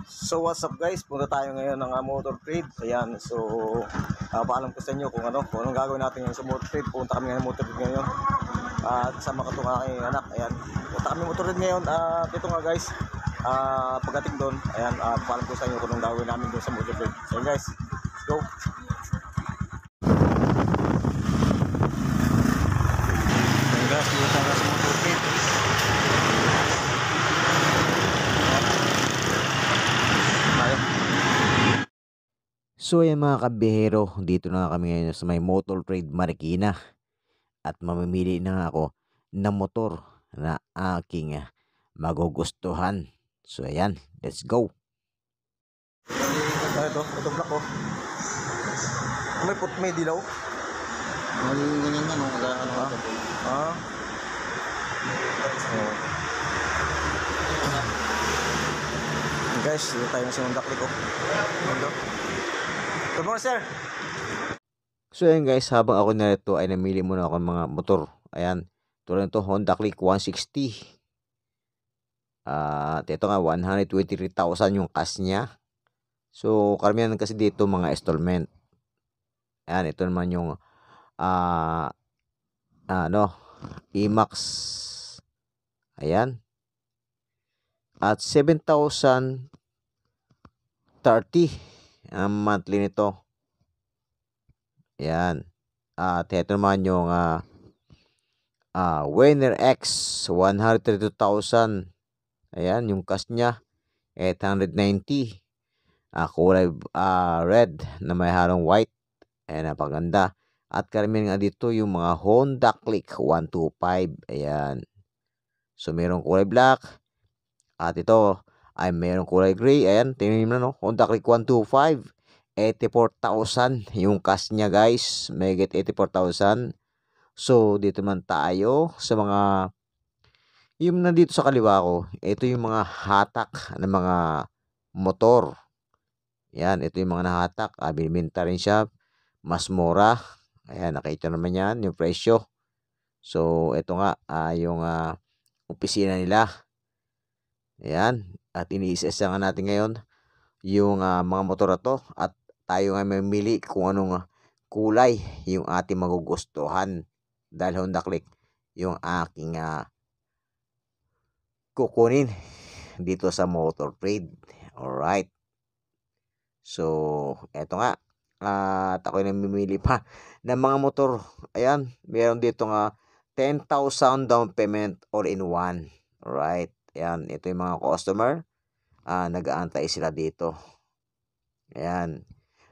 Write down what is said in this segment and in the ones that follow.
So what's up guys, punta tayo ngayon ng motor trade. Ayan, so paalam ko sa inyo kung anong gagawin natin ngayon sa motor trade. Punta kami ng motor trade ngayon at kasama ko itong aking anak. Ayan, punta kami motor trade ngayon at ito nga guys, pagdating doon, ayan, paalam ko sa inyo kung anong gagawin namin doon sa motor trade. So guys, let's go. Ayan guys, punta tayo sa motor trade. So ayan mga kabihero, dito na kami ngayon sa may Motor Trade Marikina at mamimili na nga ako ng motor na aking magugustuhan. So ayan, let's go. Ito black ko. May dilaw. Magiging ganyan yan, no? Guys, dito tayo sa Honda-Click ko. Good morning, sir. So ayan guys, habang ako narito ay namili muna ako ng mga motor. Ayan, tulad nito Honda-Click 160. Ito nga 123,000 yung cash niya. So karamihan kasi dito mga installment. Ayan, ito naman yung E-Max. Ayan. At 7,030 ang monthly nito. Ayan. At ito naman yung Winner X 132,000. Ayan, yung cost niya 890. Kulay red na may halong white. Ayan, napaganda. At karamihan nga dito yung mga Honda-Click 125. Ayan. So mayroong kulay black. At ito ay mayroong kulay gray. Ayan, tingnan nyo na, no? Honda-Click 125. 84,000 yung cash niya guys. May get 84,000. So dito man tayo sa mga yung nandito sa kaliwa ko. Ito yung mga hatak ng mga motor. Yan, ito yung mga nahatak. Binibenta rin siya. Mas mura. Ayan, nakita naman yan yung presyo. So ito nga yung opisina nila. Ayan, at iniisa-isa nga natin ngayon yung mga motor na to at tayo nga mamili kung anong kulay yung ating magugustuhan dahil Honda-Click yung aking kukunin dito sa motor trade. Alright, so eto nga at ako yung namimili pa ng mga motor. Ayan, meron dito nga 10,000 down payment all in one. Alright, ayan, ito yung mga customer. Nag-aantay sila dito. Ayan.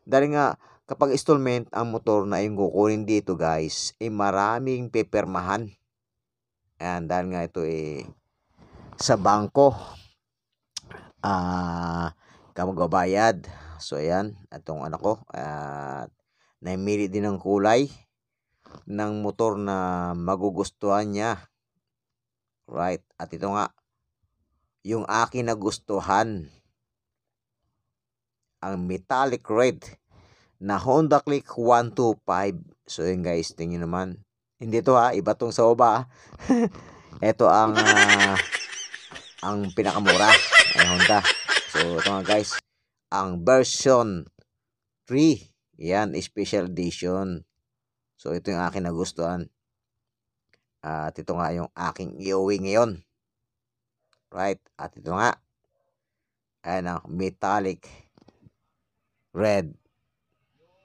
Dahil nga, kapag installment ang motor na yung kukunin dito guys, maraming pepermahan. Ayan, dahil nga ito sa bangko. Kamagbabayad. So ayan, itong anak ko. Namili din ng kulay ng motor na magugustuhan niya. Right. At ito nga, yung akin nagustuhan, ang metallic red na Honda-Click 125. So yun guys, tingin naman. Hindi to iba tong sa oba. Ito ang pinakamura ay Honda. So ito nga guys, ang version 3. Yan, special edition. So ito yung akin nagustuhan. At ito nga yung aking iuwi ngayon. Right, at ito nga. Ayan ang metallic red.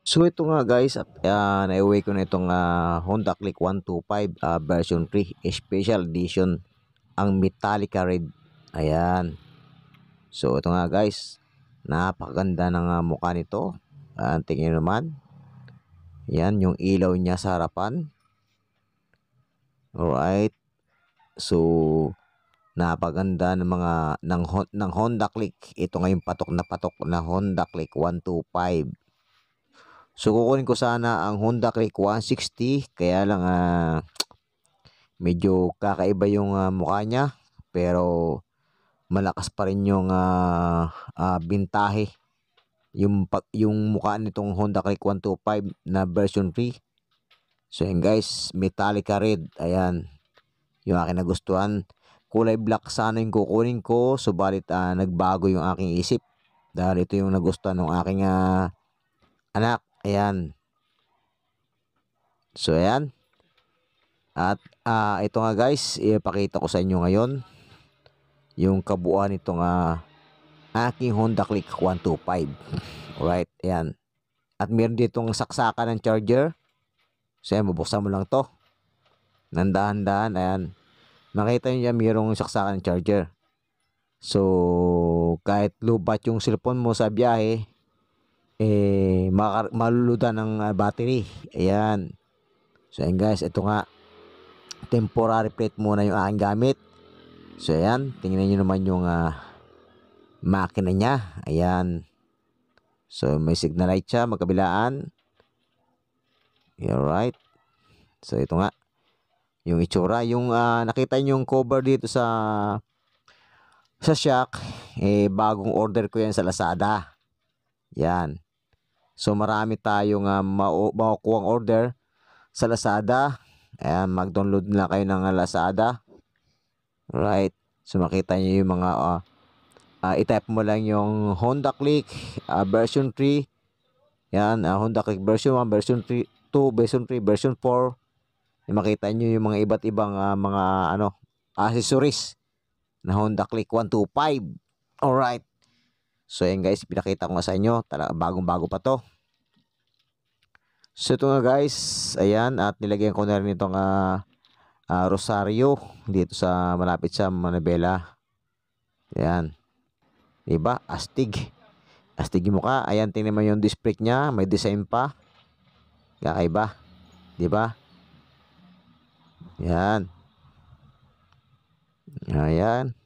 So ito nga guys, at naiuwi ko na itong Honda-Click 125 version 3 special edition, ang Metallica red. Ayan. So ito nga guys, napakaganda ng mukha nito. Tingnan naman. Yan yung ilaw niya sa harapan. Alright. So napaganda ng mga ng Honda-Click. Ito nga yung patok na Honda-Click 125. So kukunin ko sana ang Honda-Click 160, kaya lang medyo kakaiba yung mukha niya, pero malakas pa rin yung bintahe. Yung mukha nitong Honda-Click 125 na version 3. So yun guys, Metallica red. Ayan, yung akin nagustuhan. Kulay black sana yung kukunin ko, subalit nagbago yung aking isip. Dahil ito yung nagustuhan ng aking anak. Ayan. So, ayan. At ito nga guys, ipakita ko sa inyo ngayon yung kabuuan nitong aking Honda Click 125. Alright, ayan. At meron ditong saksakan ng charger. So, ayan, bubuksan mo lang to. Nandahan-dahan, ayan. Makita nyo yan, mayroong saksakan ng charger. So, kahit lubat yung cellphone mo sa biyahe, maluludan ng battery. Ayan. So, ayan guys, ito nga. Temporary plate muna yung aking gamit. So, ayan. Tingnan nyo naman yung makina niya. Ayan. So, may signal light siya, magkabilaan. Alright. So, ito nga. Yung itsura. Yung nakita nyo yung cover dito sa shock, bagong order ko yan sa Lazada. Yan. So, marami tayong makukuha order sa Lazada. Ayan, mag-download na kayo ng Lazada. Right. So, makita nyo yung mga i-type mo lang yung Honda Click version 3. Yan, Honda Click version 1, version 3, 2, version 3, version 4. Makita nyo yung mga iba't ibang mga accessories na Honda Click 125. Alright. So, yan guys, pinakita ko nga sa inyo. Bagong-bago pa to. So, ito nga guys. Ayan, at nilagyan ko na rin itong Rosario dito sa malapit sa Manabela. Ayan. Diba? Astig. Astig yung mukha. Ayan, tingnan mo yung disc brake niya. May design pa. Kakaiba. Diba? Ayan. Ayan.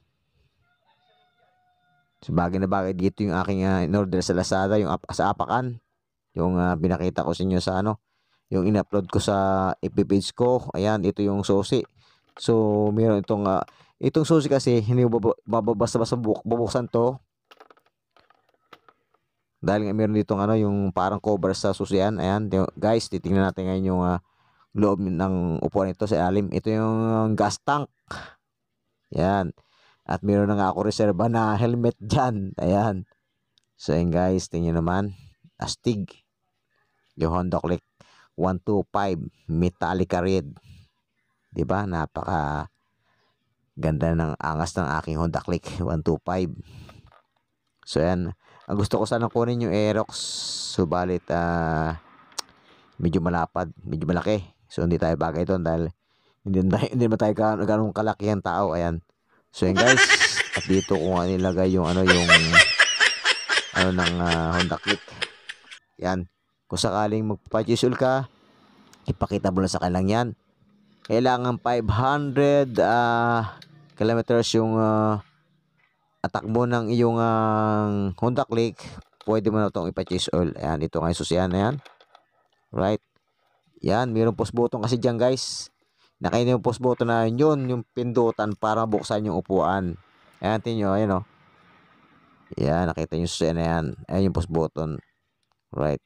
So, bagay na bagay dito yung aking in-order sa Lazada, yung sa Apakan. Yung pinakita ko sa inyo sa yung in-upload ko sa FB page ko. Ayan, ito yung susi. So, meron itong susi kasi hindi mababasa-basa bubuksan to. Dahil nga meron ditong yung parang cover sa susian. Ayan, guys, titingnan natin ngayon yung loob ng upuan ito sa ilalim. Ito yung gas tank. Ayan. At meron na nga ako reserva na helmet dyan. Ayan. So, ayan guys, tingnan naman. Astig. Yung Honda Click 125 Metallica Red. Diba? Napaka ganda ng angas ng aking Honda Click 125. So, ayan. Ang gusto ko sana kunin yung Aerox. Subalit, medyo malapad. Medyo malaki. So, hindi tayo bagay doon dahil hindi ba tayo ganong kalaki ang tao. Ayan. So, yun guys, at dito ko nga nilagay yung ng Honda Click. Yan. Kung sakaling magpapachisul ka, ipakita mo lang sa kanilang yan. Kailangan 500 kilometers yung atakbo ng iyong Honda Click. Pwede mo na itong ipa-chase oil. Ayan, ito nga yung susiyan na yan. Right. Yan, mayroong post button kasi dyan guys. Nakain yung post button na yun, yung pindutan para buksan yung upuan. Ayan, tingnan nyo, ayan o. Ayan, nakita nyo susiyan na yan. Ayan yung post button. Right.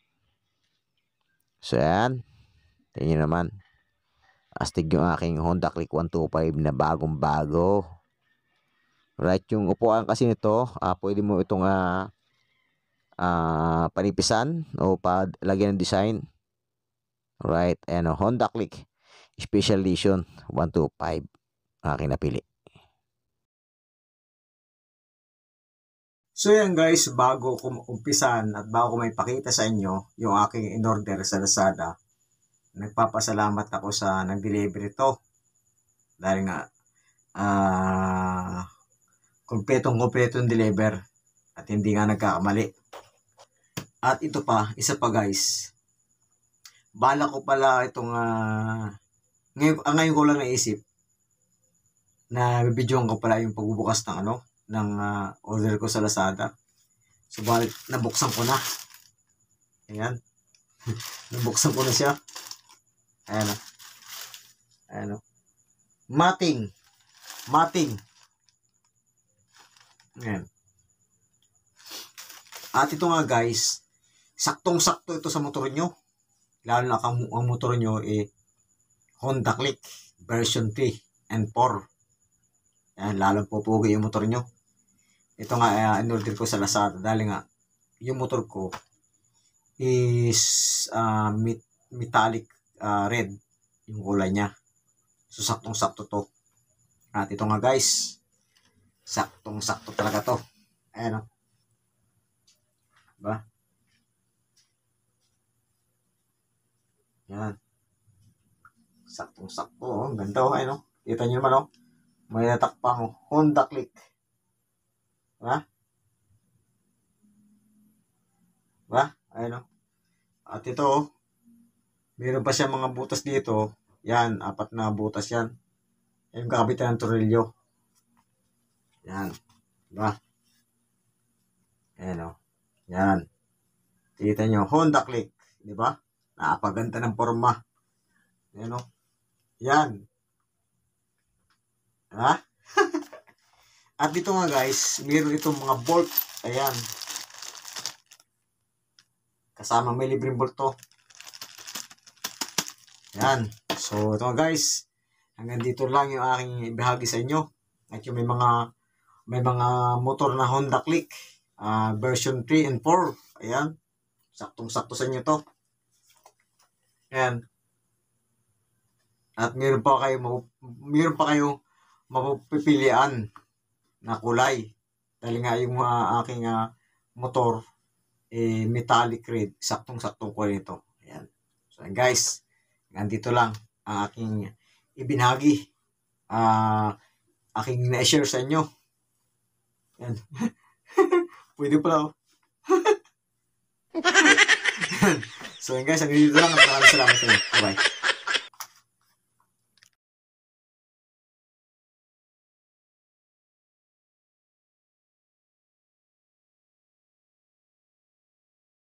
So, ayan. Tingnan nyo naman. Astig yung aking Honda Click 125 na bagong-bago. Right, yung upuan kasi nito, pwede mo itong panipisan o lagyan ng design. Right, ayan o, Honda Click Special Edition 125 aking napili. So yan guys, bago ko umpisan at bago ko may pakita sa inyo yung aking in-order sa Lazada, nagpapasalamat ako sa nag-deliver ito. Dahil nga, kumpletong deliver at hindi nga nagkakamali. At ito pa, isa pa guys, bala ko pala itong ngayon ko lang naisip na bibidyoan ko pala yung pagbubukas ng order ko sa Lazada. Subalit nabuksan ko na. Ayan. Nabuksan ko na siya. Ayan. Ayan. Mating. Ayan. At ito nga guys, saktong-sakto ito sa motor nyo. Lalo na ang motor nyo Honda Click version 3 and 4. Ayan, lalong pupugi yung motor nyo. ito nga in-order ko sa Lazada dahil nga yung motor ko is metallic red yung kulay niya. So saktong-sakto to. At ito nga guys, saktong-sakto talaga to. Ayan o. Diba? Yan. Saktong-sakto. Oh. Ganda o. Ayan o. Kita nyo naman o. May natakpang Honda Click. Diba? Diba? Ayan o. At ito o. Meron pa siya mga butas dito. Yan. 4 na butas yan. Yung kakabitan ng tornilyo. Yan. Diba? Ayan o. Yan. Kita nyo. Honda Click. Diba? Napaganda ng forma. Ayan o. Yan. Ha? At dito nga guys, meron itong mga bolt. Ayan. Kasama may libreng bolt to. Ayan. So ito nga guys. Hanggang dito lang yung aking ibahagi sa inyo. At yung may mga motor na Honda Click. Version 3 and 4. Ayan. Saktong-sakto sa inyo to. Ayan. At meron pa kayo mapipilian na kulay. Dahil nga yung aking motor metallic red. Saktong-saktong kulay nito. Ayan. So guys, nandito lang ang aking ibinahagi. Aking na-share sa inyo. Ayan. Pwede pala. So guys, hanggang dito lang. Maraming salamat sa inyo. Bye-bye.